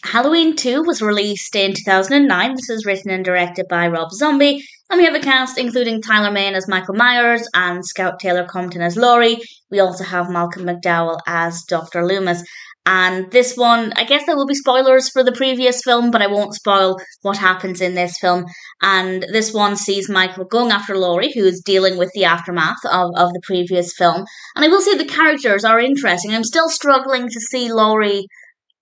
Halloween 2 was released in 2009. This is written and directed by Rob Zombie. And we have a cast including Tyler Mane as Michael Myers and Scout Taylor-Compton as Laurie. We also have Malcolm McDowell as Dr. Loomis. And this one, I guess there will be spoilers for the previous film, but I won't spoil what happens in this film. And this one sees Michael going after Laurie, who's dealing with the aftermath of the previous film. And I will say the characters are interesting. I'm still struggling to see Laurie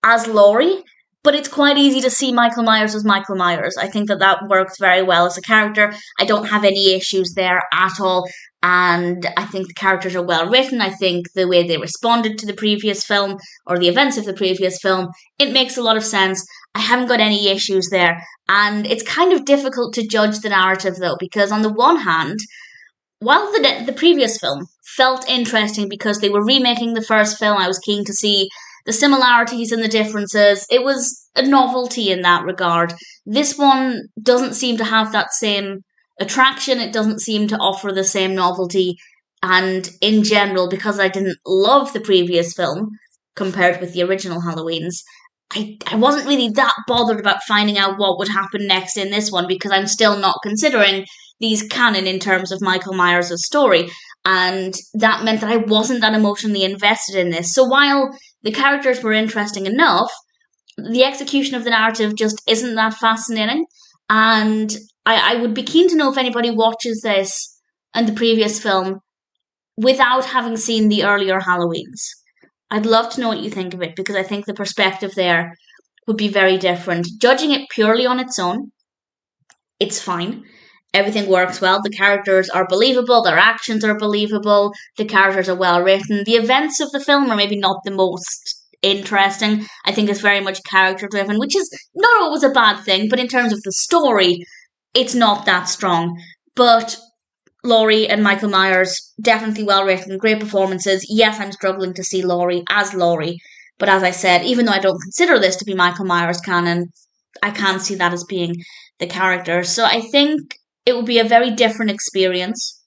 as Laurie, but it's quite easy to see Michael Myers as Michael Myers. I think that works very well as a character. I don't have any issues there at all. And I think the characters are well written. I think the way they responded to the previous film or the events of the previous film, it makes a lot of sense. I haven't got any issues there. And it's kind of difficult to judge the narrative though, because on the one hand, while the previous film felt interesting because they were remaking the first film, I was keen to see the similarities and the differences. It was a novelty in that regard. This one doesn't seem to have that same attraction. It doesn't seem to offer the same novelty. And in general, because I didn't love the previous film compared with the original Halloweens, I wasn't really that bothered about finding out what would happen next in this one because I'm still not considering these canon in terms of Michael Myers' story. And that meant that I wasn't that emotionally invested in this. So while the characters were interesting enough, the execution of the narrative just isn't that fascinating. And I would be keen to know if anybody watches this and the previous film without having seen the earlier Halloweens. I'd love to know what you think of it because I think the perspective there would be very different. Judging it purely on its own, it's fine. Everything works well. The characters are believable. Their actions are believable. The characters are well written. The events of the film are maybe not the most interesting. I think it's very much character driven, which is not always a bad thing, but in terms of the story, it's not that strong. But Laurie and Michael Myers, definitely well written, great performances. Yes, I'm struggling to see Laurie as Laurie, but as I said, even though I don't consider this to be Michael Myers canon, I can see that as being the character. So I think it would be a very different experience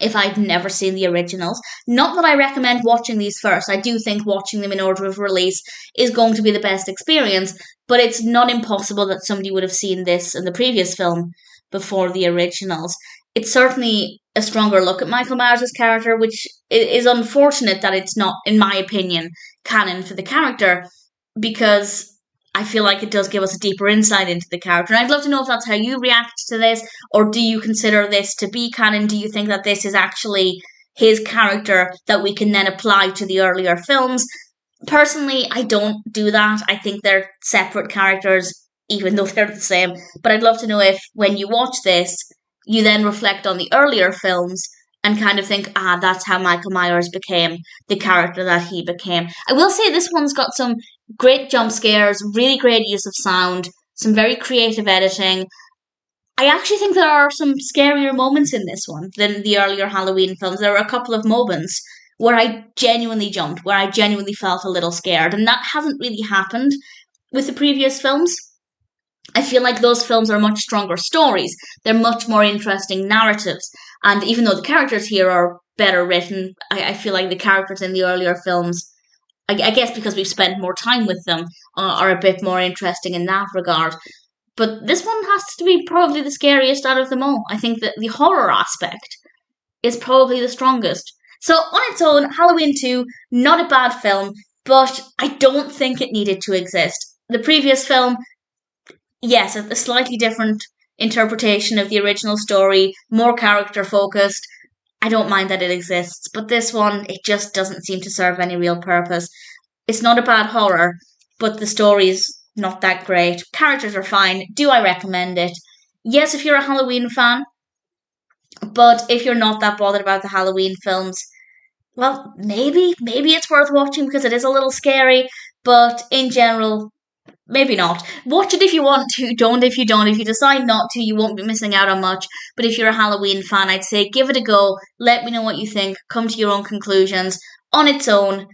if I'd never seen the originals. Not that I recommend watching these first. I do think watching them in order of release is going to be the best experience, but it's not impossible that somebody would have seen this in the previous film before the originals. It's certainly a stronger look at Michael Myers' character, which is unfortunate that it's not, in my opinion, canon for the character, because I feel like it does give us a deeper insight into the character. And I'd love to know if that's how you react to this, or do you consider this to be canon? Do you think that this is actually his character that we can then apply to the earlier films? Personally, I don't do that. I think they're separate characters, even though they're the same. But I'd love to know if, when you watch this, you then reflect on the earlier films and kind of think, that's how Michael Myers became the character that he became. I will say this one's got some great jump scares, really great use of sound, some very creative editing. I actually think there are some scarier moments in this one than the earlier Halloween films. There were a couple of moments where I genuinely jumped, where I genuinely felt a little scared, and that hasn't really happened with the previous films. I feel like those films are much stronger stories. They're much more interesting narratives. And even though the characters here are better written, I feel like the characters in the earlier films, I guess because we've spent more time with them, are a bit more interesting in that regard. But this one has to be probably the scariest out of them all. I think that the horror aspect is probably the strongest. So on its own, Halloween 2, not a bad film, but I don't think it needed to exist. The previous film, yes, a slightly different interpretation of the original story, more character focused. I don't mind that it exists, but this one, it just doesn't seem to serve any real purpose. It's not a bad horror, but the story's not that great. Characters are fine. Do I recommend it? Yes, if you're a Halloween fan, but if you're not that bothered about the Halloween films, well, maybe it's worth watching because it is a little scary, but in general, maybe not. Watch it if you want to, don't if you don't. If you decide not to, you won't be missing out on much. But if you're a Halloween fan, I'd say give it a go. Let me know what you think. Come to your own conclusions. On its own,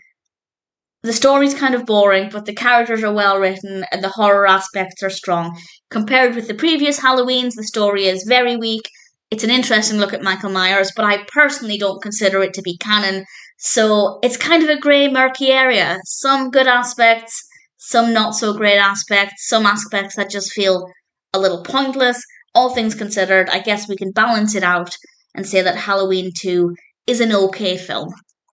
the story's kind of boring, but the characters are well written and the horror aspects are strong. Compared with the previous Halloweens, the story is very weak. It's an interesting look at Michael Myers, but I personally don't consider it to be canon. So it's kind of a grey, murky area. Some good aspects, some not so great aspects, some aspects that just feel a little pointless. All things considered, I guess we can balance it out and say that Halloween 2 is an okay film.